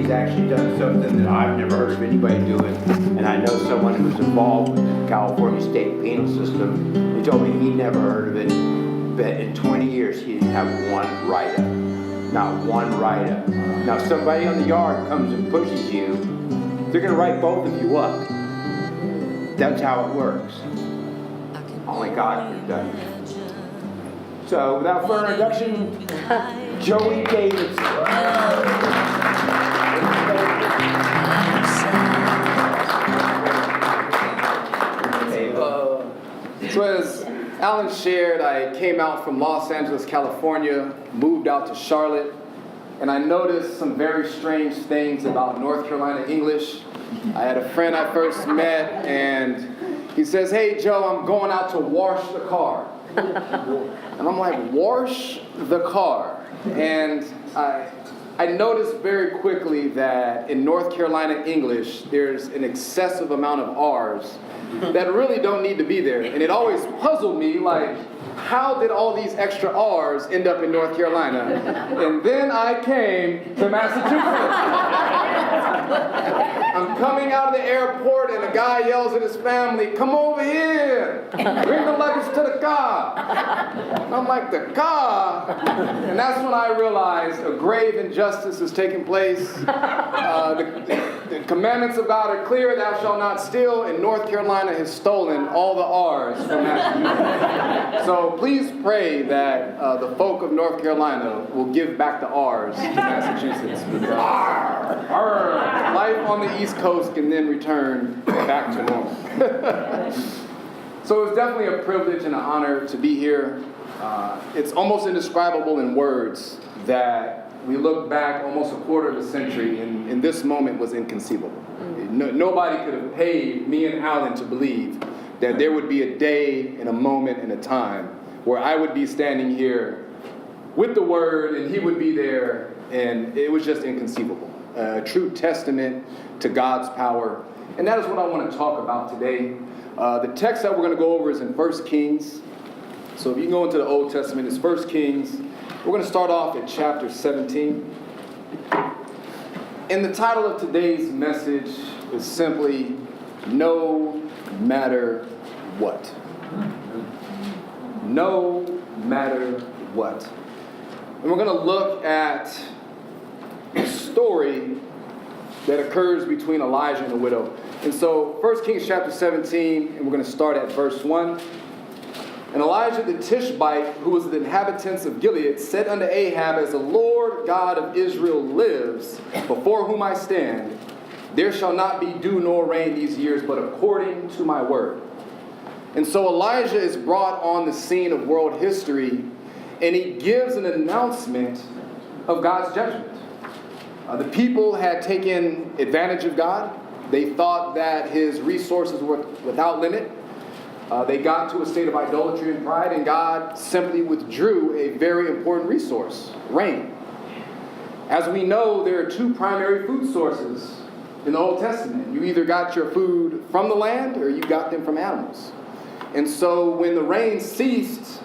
he's actually done something that I've never heard of anybody doing. And I know someone who's involved with the California state penal system. He told me he never heard of it, but in 20 years he didn't have one write-up. Not one write-up. Now, if somebody on the yard comes and pushes you, they're going to write both of you up. That's how it works. Only God could have done it. So, without further introduction, Joey Davidson. So as Alan shared, I came out from Los Angeles, California, moved out to Charlotte, and I noticed some very strange things about North Carolina English. I had a friend I first met, and he says, "Hey, Joe, I'm going out to wash the car." And I'm like, "Wash the car?" And I noticed very quickly that in North Carolina English, there's an excessive amount of R's that really don't need to be there. And it always puzzled me, like, how did all these extra R's end up in North Carolina? And then I came to Massachusetts. I'm coming out of the airport and a guy yells at his family, "Come over here, bring the luggage to the car." I'm like, "The car?" And that's when I realized a grave injustice is taking place. The commandments of God are clear: "Thou shalt not steal," and North Carolina has stolen all the R's from Massachusetts. So please pray that the folk of North Carolina will give back the R's to Massachusetts. Because life on the East Coast can then return back to normal. So it was definitely a privilege and an honor to be here. It's almost indescribable in words that we look back almost a quarter of a century, and this moment was inconceivable. Nobody could have paid me and Alan to believe that there would be a day and a moment and a time where I would be standing here with the Word and he would be there, and it was just inconceivable. A true testament to God's power. And that is what I want to talk about today. The text that we're going to go over is in 1 Kings. So if you go into the Old Testament, it's 1 Kings. We're going to start off at chapter 17. And the title of today's message is simply, "No Matter What." No matter what. And we're going to look at a story that occurs between Elijah and a widow. And so 1 Kings chapter 17, and we're going to start at verse 1. "And Elijah the Tishbite, who was the inhabitants of Gilead, said unto Ahab, As the Lord God of Israel lives, before whom I stand, there shall not be dew nor rain these years, but according to my word." And so Elijah is brought on the scene of world history, and he gives an announcement of God's judgment. The people had taken advantage of God. They thought that his resources were without limit. They got to a state of idolatry and pride, and God simply withdrew a very important resource, rain. As we know, there are two primary food sources in the Old Testament. You either got your food from the land or you got them from animals. And so when the rain ceased,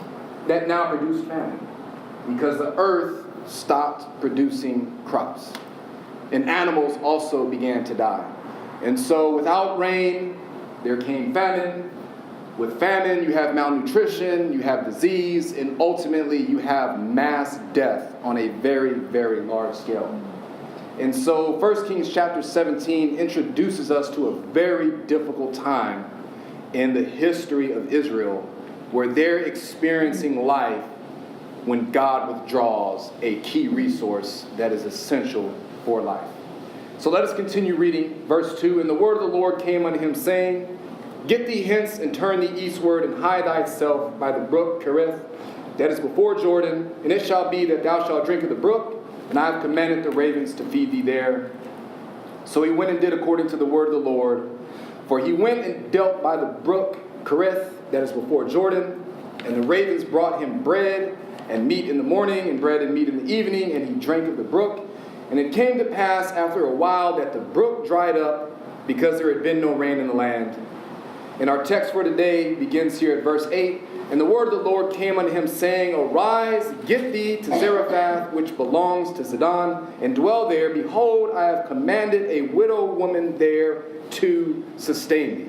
that now produced famine, because the earth stopped producing crops. And animals also began to die. And so without rain, there came famine. With famine, you have malnutrition, you have disease, and ultimately you have mass death on a very, very large scale. And so 1 Kings chapter 17 introduces us to a very difficult time in the history of Israel, where they're experiencing life when God withdraws a key resource that is essential for life. So let us continue reading verse 2. "And the word of the Lord came unto him, saying, Get thee hence and turn thee eastward, and hide thyself by the brook Cherith, that is before Jordan. And it shall be that thou shalt drink of the brook, and I have commanded the ravens to feed thee there. So he went and did according to the word of the Lord. For he went and dealt by the brook Cherith, that is before Jordan. And the ravens brought him bread and meat in the morning, and bread and meat in the evening, and he drank of the brook. And it came to pass after a while that the brook dried up, because there had been no rain in the land." And our text for today begins here at verse 8. And the word of the Lord came unto him, saying, Arise, get thee to Zarephath, which belongs to Zidon, and dwell there. Behold, I have commanded a widow woman there to sustain thee.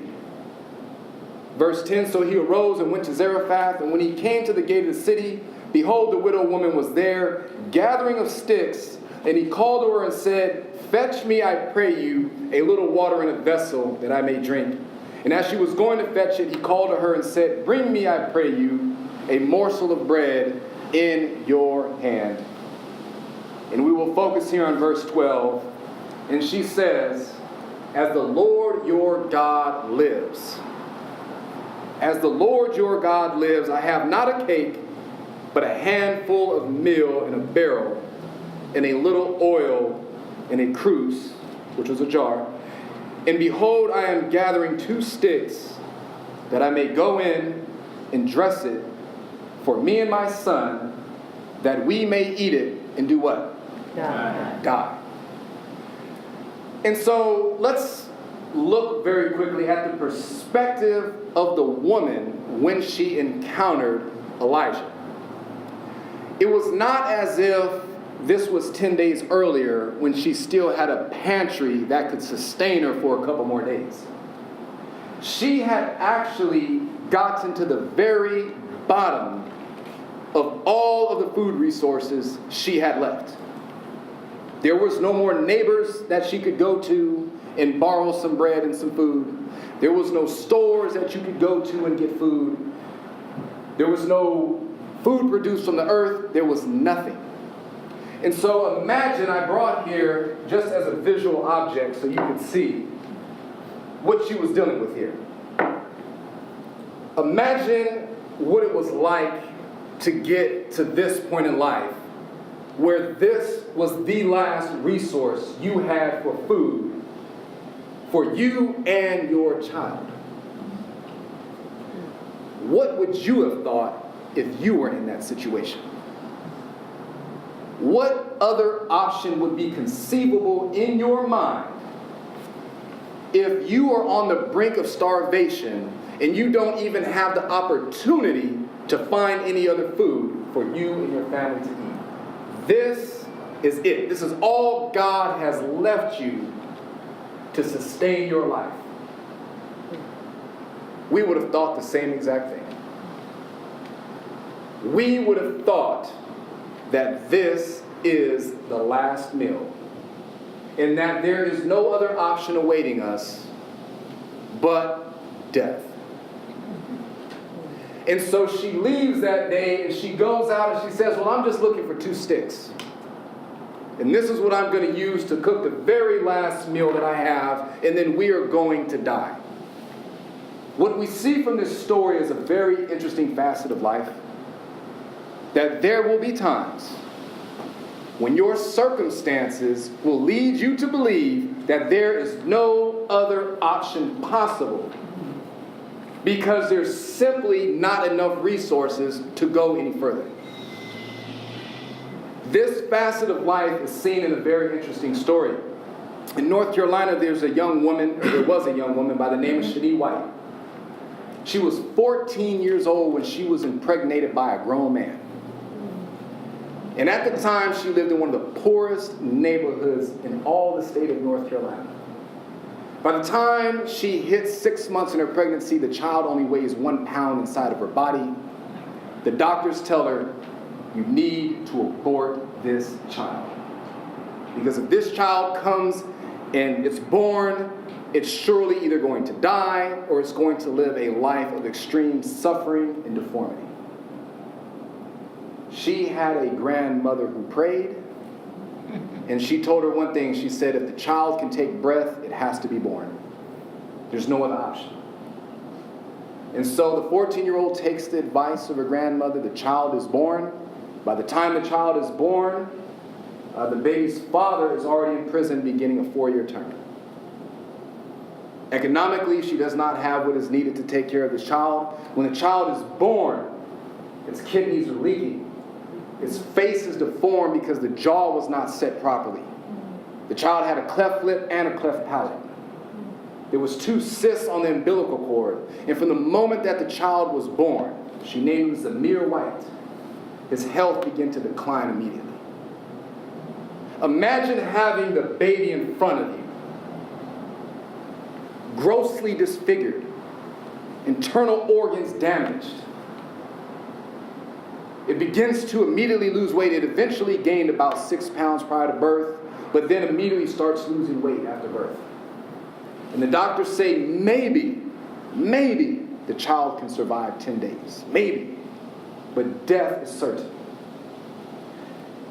Verse 10, so he arose and went to Zarephath, and when he came to the gate of the city, behold, the widow woman was there, gathering of sticks. And he called to her and said, Fetch me, I pray you, a little water in a vessel, that I may drink. And as she was going to fetch it, he called to her and said, Bring me, I pray you, a morsel of bread in your hand. And we will focus here on verse 12. And she says, As the Lord your God lives. As the Lord your God lives, I have not a cake, but a handful of meal in a barrel, and a little oil in a cruse, which was a jar. And behold, I am gathering 2 sticks, that I may go in and dress it for me and my son, that we may eat it and do what? Die. And so let's look very quickly at the perspective of the woman when she encountered Elijah. It was not as if this was 10 days earlier when she still had a pantry that could sustain her for a couple more days. She had actually gotten to the very bottom of all of the food resources she had left. There was no more neighbors that she could go to and borrow some bread and some food. There was no stores that you could go to and get food. There was no food produced from the earth. There was nothing. And so imagine, I brought here just as a visual object so you could see what she was dealing with here. Imagine what it was like to get to this point in life where this was the last resource you had for food for you and your child. What would you have thought if you were in that situation? What other option would be conceivable in your mind if you are on the brink of starvation and you don't even have the opportunity to find any other food for you and your family to eat? This is it. This is all God has left you to sustain your life. We would have thought the same exact thing. We would have thought that this is the last meal, and that there is no other option awaiting us but death. And so she leaves that day and she goes out and she says, well, I'm just looking for 2 sticks. And this is what I'm going to use to cook the very last meal that I have, and then we are going to die. What we see from this story is a very interesting facet of life. That there will be times when your circumstances will lead you to believe that there is no other option possible because there's simply not enough resources to go any further. This facet of life is seen in a very interesting story. In North Carolina, there was a young woman by the name of Shani White. She was 14 years old when she was impregnated by a grown man. And at the time, she lived in one of the poorest neighborhoods in all the state of North Carolina. By the time she hit 6 months in her pregnancy, the child only weighs 1 pound inside of her body. The doctors tell her, you need to abort this child. Because if this child comes and it's born, it's surely either going to die or it's going to live a life of extreme suffering and deformity. She had a grandmother who prayed, and she told her one thing. She said, if the child can take breath, it has to be born. There's no other option. And so the 14-year-old takes the advice of her grandmother. The child is born. By the time the child is born, the baby's father is already in prison beginning a 4-year term. Economically, she does not have what is needed to take care of this child. When the child is born, its kidneys are leaking. Its face is deformed because the jaw was not set properly. The child had a cleft lip and a cleft palate. There was 2 cysts on the umbilical cord. And from the moment that the child was born, She named him Zamir White. His health began to decline immediately. Imagine having the baby in front of you, grossly disfigured, internal organs damaged. It begins to immediately lose weight. It eventually gained about 6 pounds prior to birth, but then immediately starts losing weight after birth. And the doctors say maybe the child can survive 10 days. Maybe. But death is certain.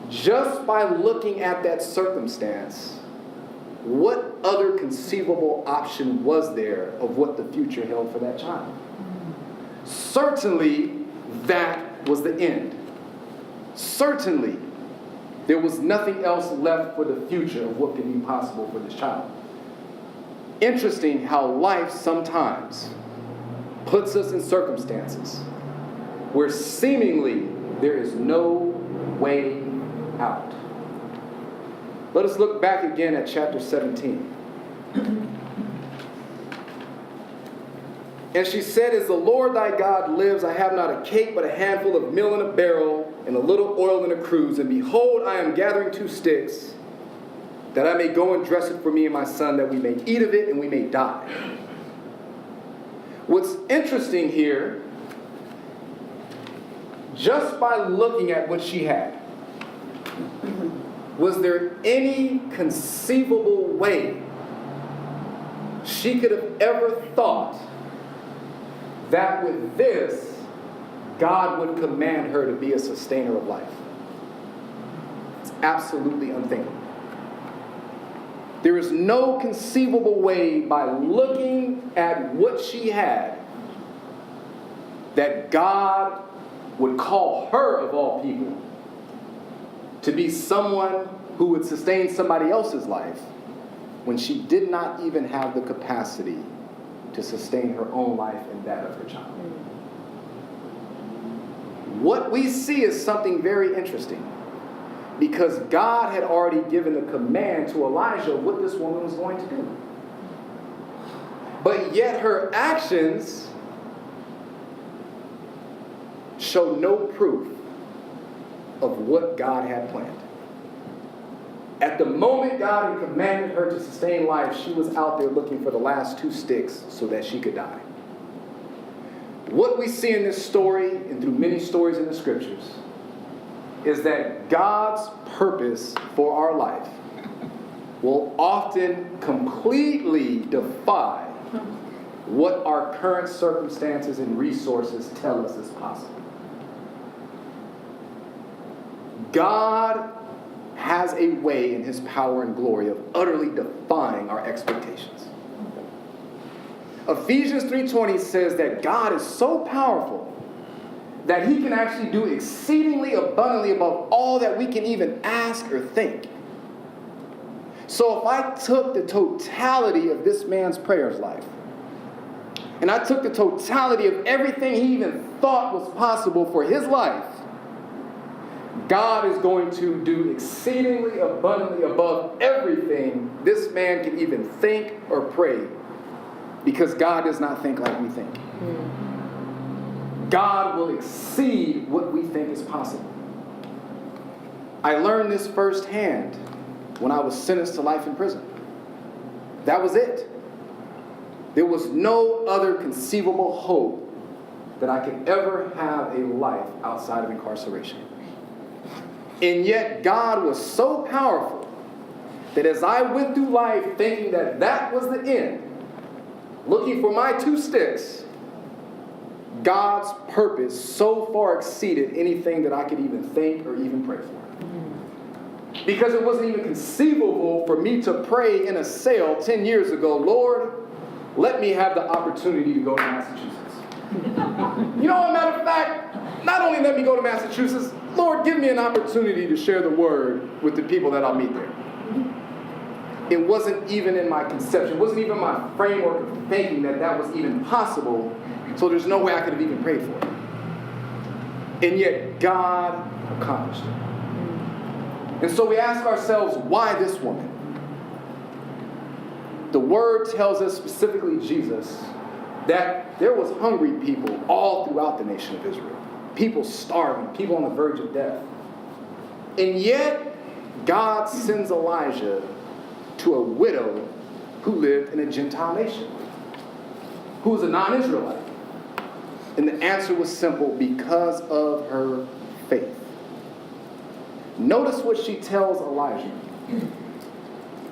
Just by looking at that circumstance, what other conceivable option was there of what the future held for that child? Certainly, that was the end. Certainly, there was nothing else left for the future of what could be possible for this child. Interesting how life sometimes puts us in circumstances where seemingly there is no way out. Let us look back again at chapter 17. And she said, as the Lord thy God lives, I have not a cake, but a handful of meal in a barrel, and a little oil in a cruse. And behold, I am gathering 2 sticks, that I may go and dress it for me and my son, that we may eat of it and we may die. What's interesting here, just by looking at what she had, was there any conceivable way she could have ever thought that with this, God would command her to be a sustainer of life? It's absolutely unthinkable. There is no conceivable way by looking at what she had that God would call her, of all people, to be someone who would sustain somebody else's life when she did not even have the capacity to sustain her own life and that of her child. What we see is something very interesting, because God had already given the command to Elijah what this woman was going to do. But yet her actions show no proof of what God had planned. At the moment God had commanded her to sustain life, she was out there looking for the last 2 sticks so that she could die. What we see in this story, and through many stories in the scriptures, is that God's purpose for our life will often completely defy what our current circumstances and resources tell us is possible. God has a way in his power and glory of utterly defying our expectations. Ephesians 3:20 says that God is so powerful that he can actually do exceedingly abundantly above all that we can even ask or think. So if I took the totality of this man's prayers life, and I took the totality of everything he even thought was possible for his life, God is going to do exceedingly abundantly above everything this man can even think or pray, because God does not think like we think. God will exceed what we think is possible. I learned this firsthand when I was sentenced to life in prison. That was it. There was no other conceivable hope that I could ever have a life outside of incarceration. And yet God was so powerful that as I went through life thinking that that was the end, looking for my 2 sticks, God's purpose so far exceeded anything that I could even think or even pray for. Because it wasn't even conceivable for me to pray in a cell 10 years ago, Lord, let me have the opportunity to go to Massachusetts. You know, as a matter of fact, not only let me go to Massachusetts, Lord, give me an opportunity to share the word with the people that I'll meet there. It wasn't even in my conception. It wasn't even my framework of thinking that that was even possible. So there's no way I could have even prayed for it. And yet God accomplished it. And so we ask ourselves, why this woman? The word tells us, specifically Jesus, that there was hungry people all throughout the nation of Israel. People starving, people on the verge of death. And yet, God sends Elijah to a widow who lived in a Gentile nation, who was a non-Israelite. And the answer was simple: because of her faith. Notice what she tells Elijah.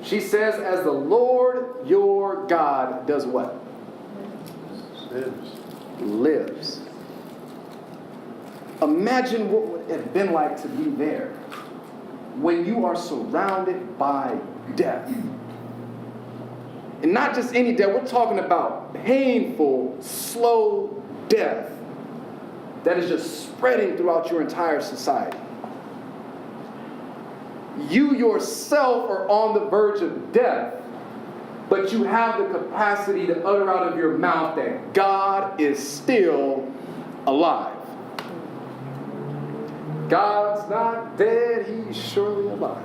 She says, as the Lord your God does what? Lives. Imagine what would have been like to be there when you are surrounded by death. And not just any death, we're talking about painful, slow death that is just spreading throughout your entire society. You yourself are on the verge of death, but you have the capacity to utter out of your mouth that God is still alive. God's not dead, he's surely alive.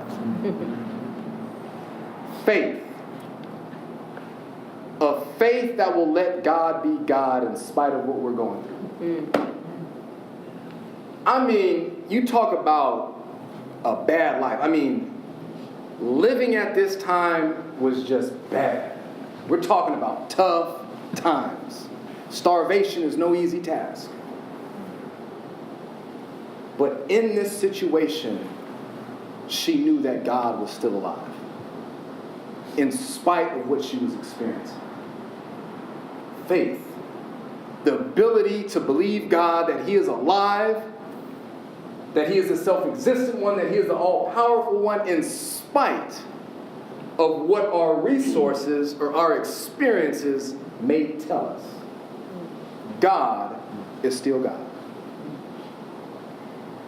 Faith. A faith that will let God be God in spite of what we're going through. I mean, you talk about a bad life. I mean, living at this time was just bad. We're talking about tough times. Starvation is no easy task. But in this situation, she knew that God was still alive, in spite of what she was experiencing. Faith, the ability to believe God, that he is alive, that he is the self-existent one, that he is the all-powerful one, in spite of what our resources or our experiences may tell us. God is still God.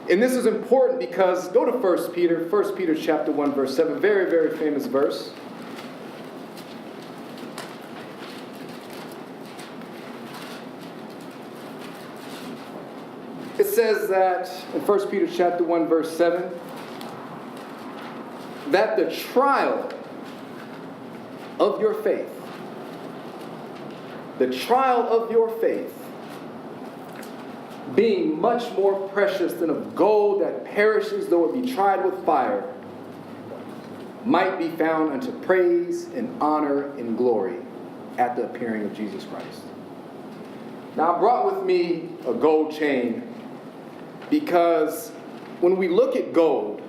And this is important because, go to 1 Peter chapter 1, verse 7, very, very famous verse. It says that in 1 Peter chapter 1, verse 7, that the trial of your faith, being much more precious than of gold that perishes though it be tried with fire, might be found unto praise and honor and glory at the appearing of Jesus Christ. Now I brought with me a gold chain because when we look at gold,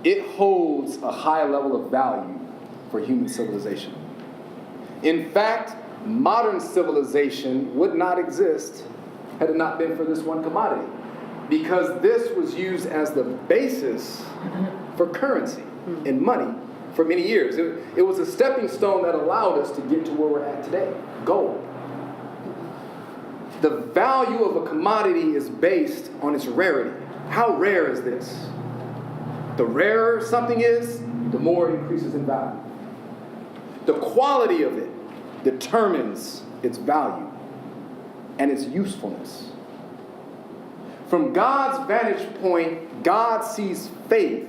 it holds a high level of value for human civilization. In fact, modern civilization would not exist had it not been for this one commodity, because this was used as the basis for currency and money for many years. It was a stepping stone that allowed us to get to where we're at today, gold. The value of a commodity is based on its rarity. How rare is this? The rarer something is, the more it increases in value. The quality of it determines its value and its usefulness. From God's vantage point, God sees faith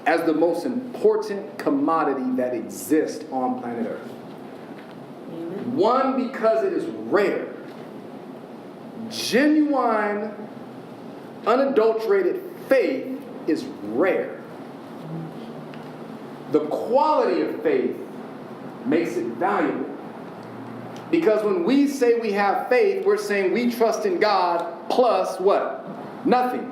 as the most important commodity that exists on planet Earth. Amen. One, because it is rare. Genuine, unadulterated faith is rare. The quality of faith makes it valuable. Because when we say we have faith, we're saying we trust in God plus what? Nothing.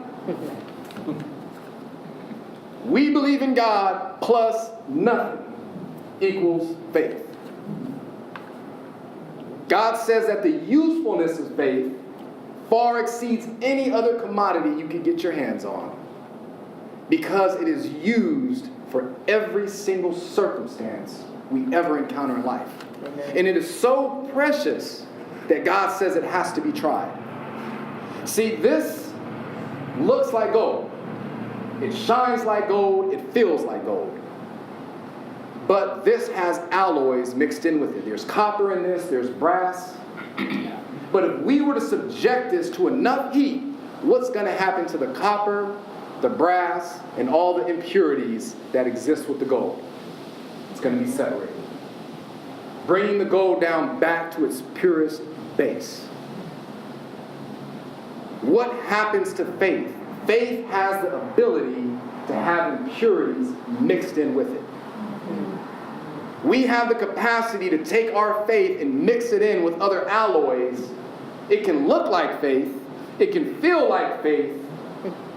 We believe in God plus nothing equals faith. God says that the usefulness of faith far exceeds any other commodity you could get your hands on, because it is used for every single circumstance we ever encounter in life. Amen. And it is so precious that God says it has to be tried. See, this looks like gold. It shines like gold. It feels like gold. But this has alloys mixed in with it. There's copper in this. There's brass. But if we were to subject this to enough heat, what's going to happen to the copper, the brass, and all the impurities that exist with the gold? It's going to be separated. bringing the gold down back to its purest base. What happens to faith? Faith has the ability to have impurities mixed in with it. We have the capacity to take our faith and mix it in with other alloys. It can look like faith, it can feel like faith,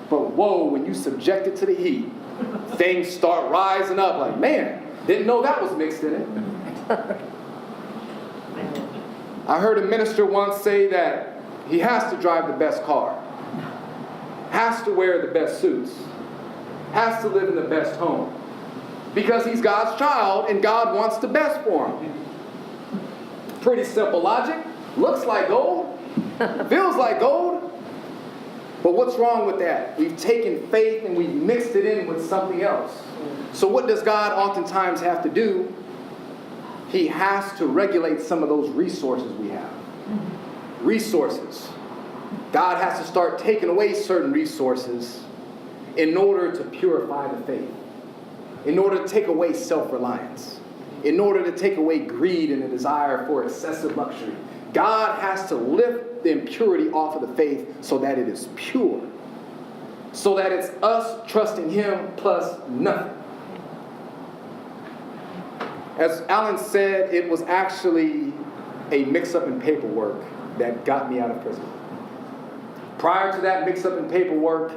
but whoa, when you subject it to the heat, things start rising up like, man, didn't know that was mixed in it. I heard a minister once say that he has to drive the best car, has to wear the best suits, has to live in the best home, because he's God's child and God wants the best for him. Pretty simple logic. Looks like gold, feels like gold. But what's wrong with that? We've taken faith and we've mixed it in with something else. So what does God oftentimes have to do? He has to regulate some of those resources we have. Resources. God has to start taking away certain resources in order to purify the faith, in order to take away self-reliance, in order to take away greed and a desire for excessive luxury. God has to lift the impurity off of the faith so that it is pure, so that it's us trusting Him plus nothing. As Alan said, it was actually a mix-up in paperwork that got me out of prison. Prior to that mix-up in paperwork,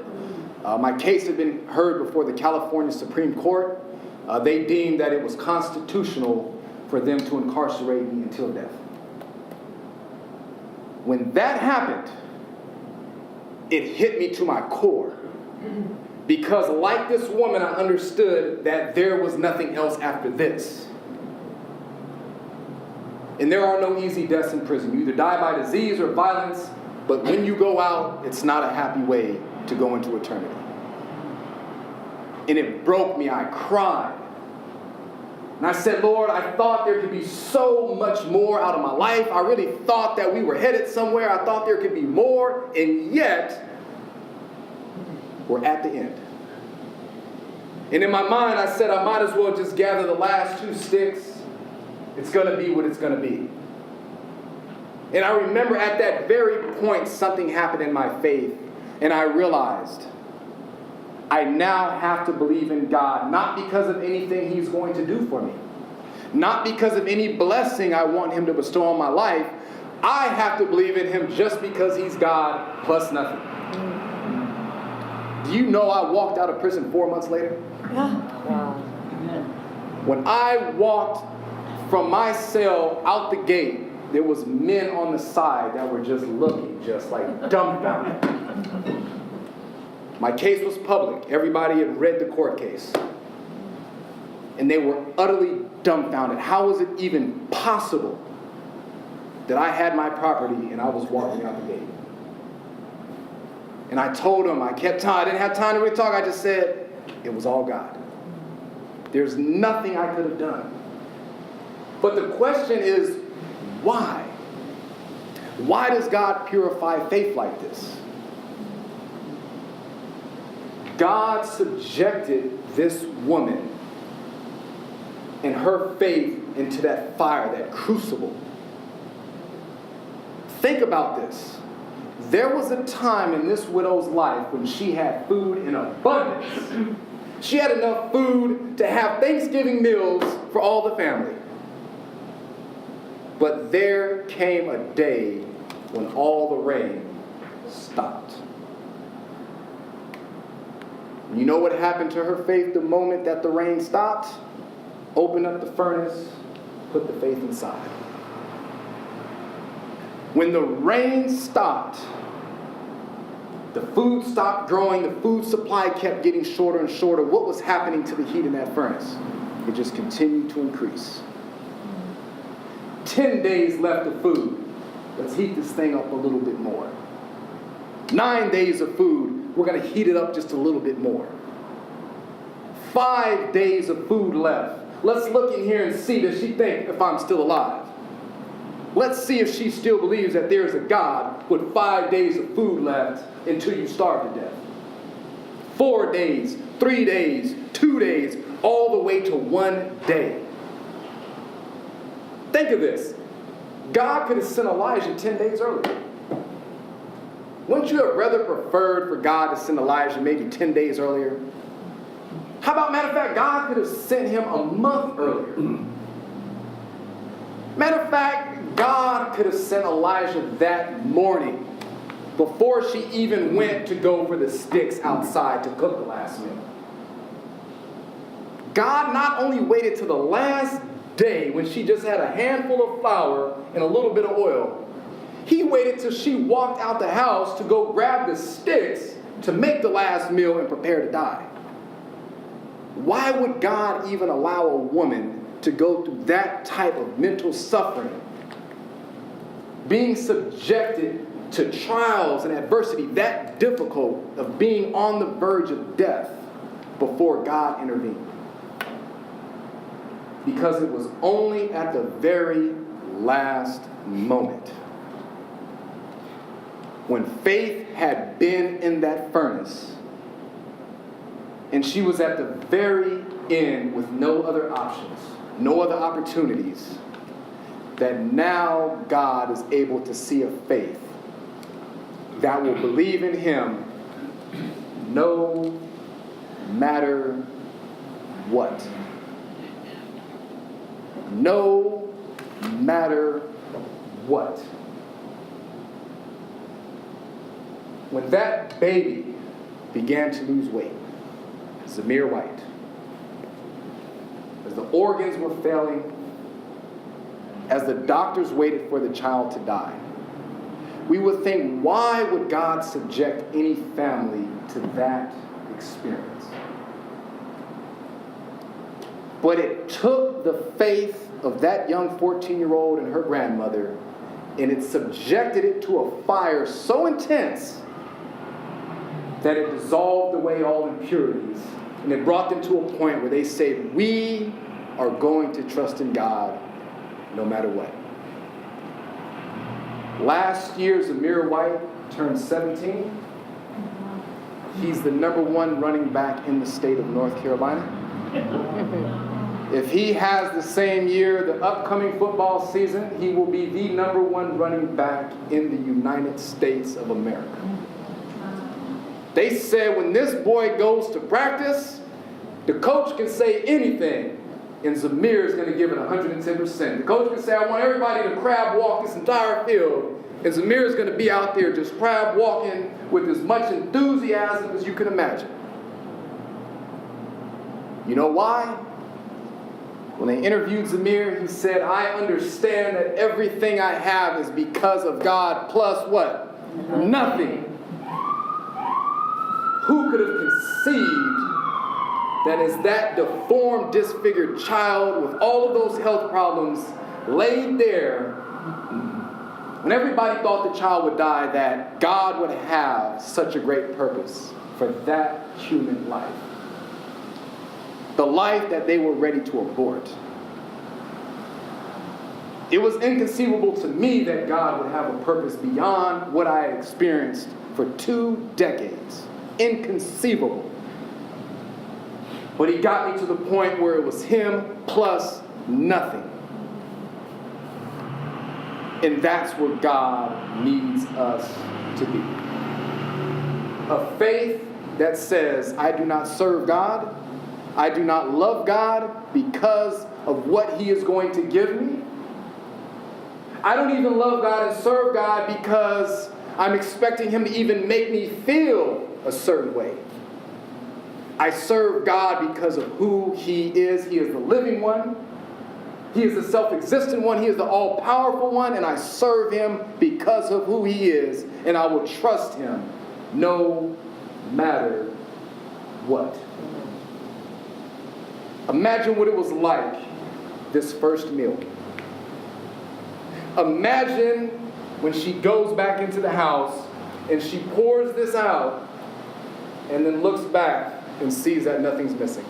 my case had been heard before the California Supreme Court. They deemed that it was constitutional for them to incarcerate me until death. When that happened, it hit me to my core. Because like this woman, I understood that there was nothing else after this. And there are no easy deaths in prison. You either die by disease or violence, but when you go out, it's not a happy way to go into eternity. And it broke me. I cried. And I said, Lord, I thought there could be so much more out of my life. I really thought that we were headed somewhere. I thought there could be more. And yet, we're at the end. And in my mind, I said, I might as well just gather the last 2 sticks. It's going to be what it's going to be. And I remember at that very point, something happened in my faith. And I realized I now have to believe in God, not because of anything He's going to do for me, not because of any blessing I want Him to bestow on my life. I have to believe in Him just because He's God plus nothing. Do you know I walked out of prison 4 months later? Yeah. Wow. When I walked from my cell out the gate, there was men on the side that were just looking, just like dumbfounded. My case was public. Everybody had read the court case. And they were utterly dumbfounded. How was it even possible that I had my property and I was walking out the gate? And I told them, I didn't have time to really talk. I just said, it was all God. There's nothing I could have done. But the question is, why? Why does God purify faith like this? God subjected this woman and her faith into that fire, that crucible. Think about this. There was a time in this widow's life when she had food in abundance. She had enough food to have Thanksgiving meals for all the family. But there came a day when all the rain stopped. You know what happened to her faith the moment that the rain stopped? Open up the furnace, put the faith inside. When the rain stopped, the food stopped growing, the food supply kept getting shorter and shorter. What was happening to the heat in that furnace? It just continued to increase. 10 days left of food. Let's heat this thing up a little bit more. 9 days of food. We're going to heat it up just a little bit more. 5 days of food left. Let's look in here and see, does she think if I'm still alive? Let's see if she still believes that there is a God with 5 days of food left until you starve to death. 4 days, 3 days, 2 days, all the way to 1 day. Think of this. God could have sent Elijah 10 days earlier. Wouldn't you have rather preferred for God to send Elijah maybe 10 days earlier? How about, matter of fact, God could have sent him a month earlier. Matter of fact, God could have sent Elijah that morning before she even went to go for the sticks outside to cook the last meal. God not only waited till the last day when she just had a handful of flour and a little bit of oil, he waited till she walked out the house to go grab the sticks to make the last meal and prepare to die. Why would God even allow a woman to go through that type of mental suffering, being subjected to trials and adversity that difficult, of being on the verge of death, before God intervened? Because it was only at the very last moment, when faith had been in that furnace, and she was at the very end with no other options, no other opportunities, that now God is able to see a faith that will believe in him no matter what. No matter what. When that baby began to lose weight, Zamir White, as the organs were failing, as the doctors waited for the child to die, we would think, why would God subject any family to that experience? But it took the faith of that young 14-year-old and her grandmother, and it subjected it to a fire so intense that it dissolved away all impurities, and it brought them to a point where they said, we are going to trust in God no matter what. Last year, Zamir White turned 17. He's the #1 running back in the state of North Carolina. If he has the same year, the upcoming football season, he will be the #1 running back in the United States of America. They said when this boy goes to practice, the coach can say anything, and Zamir is going to give it 110%. The coach can say, I want everybody to crab walk this entire field, and Zamir is going to be out there just crab walking with as much enthusiasm as you can imagine. You know why? When they interviewed Zamir, he said, I understand that everything I have is because of God plus what? Nothing. Who could have conceived that as that deformed, disfigured child with all of those health problems laid there, when everybody thought the child would die, that God would have such a great purpose for that human life? The life that they were ready to abort. It was inconceivable to me that God would have a purpose beyond what I had experienced for 2 decades. Inconceivable. But he got me to the point where it was him plus nothing. And that's where God needs us to be. A faith that says, I do not serve God, I do not love God because of what he is going to give me. I don't even love God and serve God because I'm expecting him to even make me feel a certain way. I serve God because of who he is. He is the living one. He is the self-existent one. He is the all-powerful one. And I serve him because of who he is. And I will trust him no matter what. Imagine what it was like this first meal. Imagine when she goes back into the house and she pours this out and then looks back and sees that nothing's missing.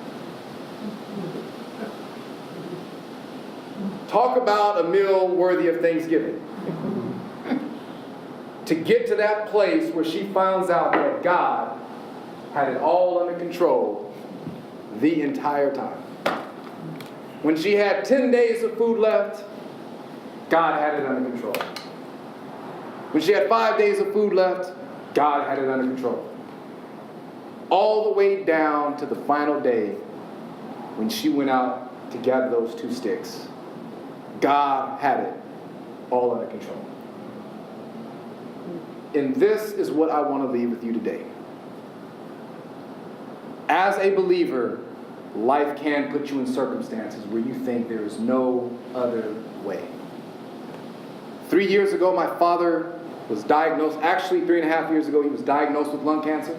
Talk about a meal worthy of Thanksgiving. To get to that place where she finds out that God had it all under control the entire time. When she had 10 days of food left, God had it under control. When she had 5 days of food left, God had it under control. All the way down to the final day when she went out to gather those 2 sticks. God had it all under control. And this is what I want to leave with you today. As a believer, life can put you in circumstances where you think there is no other way. 3 years ago, my father was diagnosed, actually 3.5 years ago, he was diagnosed with lung cancer.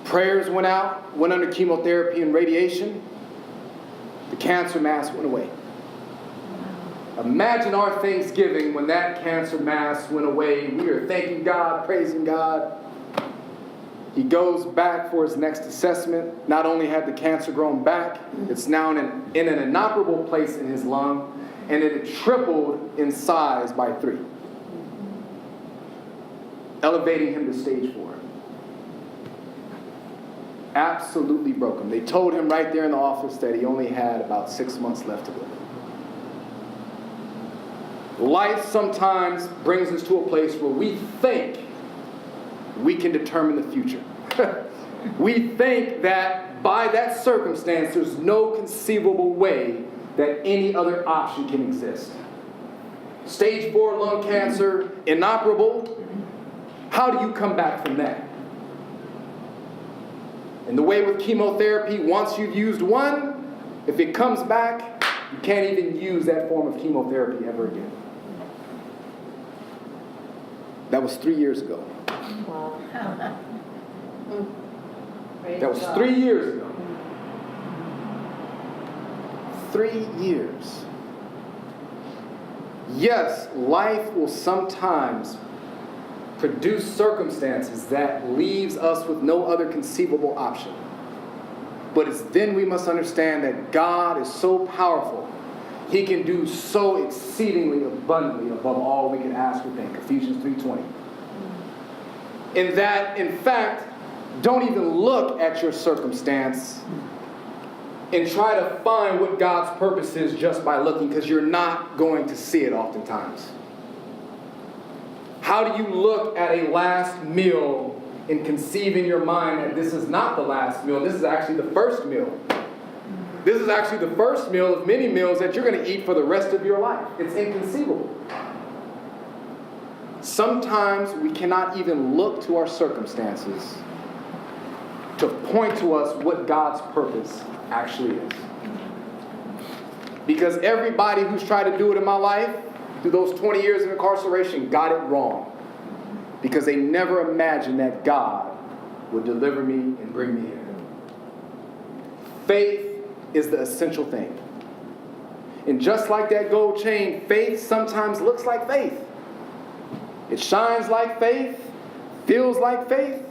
Prayers went out, went under chemotherapy and radiation. The cancer mass went away. Imagine our Thanksgiving when that cancer mass went away. We are thanking God, praising God. He goes back for his next assessment. Not only had the cancer grown back, it's now in an inoperable place in his lung, and it had tripled in size by 3, elevating him to stage 4. Absolutely broken. They told him right there in the office that he only had about 6 months left to live. Life sometimes brings us to a place where we think we can determine the future. We think that by that circumstance, there's no conceivable way that any other option can exist. Stage 4 lung cancer, inoperable. How do you come back from that? And the way with chemotherapy, once you've used one, if it comes back, you can't even use that form of chemotherapy ever again. That was 3 years ago. Wow. That was 3 years ago. 3 years. Yes, life will sometimes produce circumstances that leaves us with no other conceivable option. But it's then we must understand that God is so powerful. He can do so exceedingly abundantly above all we can ask or think. Ephesians 3:20. In that, in fact, don't even look at your circumstance and try to find what God's purpose is just by looking, because you're not going to see it oftentimes. How do you look at a last meal and conceive in your mind that this is not the last meal, this is actually the first meal? This is actually the first meal of many meals that you're going to eat for the rest of your life. It's inconceivable. Sometimes we cannot even look to our circumstances to point to us what God's purpose actually is. Because everybody who's tried to do it in my life, through those 20 years of incarceration, got it wrong. Because they never imagined that God would deliver me and bring me here. Faith is the essential thing. And just like that gold chain, faith sometimes looks like faith. It shines like faith, feels like faith,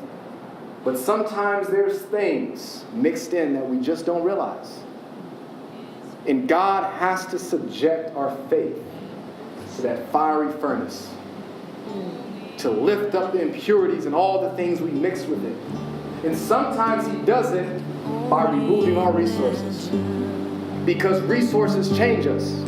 but sometimes there's things mixed in that we just don't realize. And God has to subject our faith to that fiery furnace to lift up the impurities and all the things we mix with it. And sometimes He does it by removing our resources, because resources change us.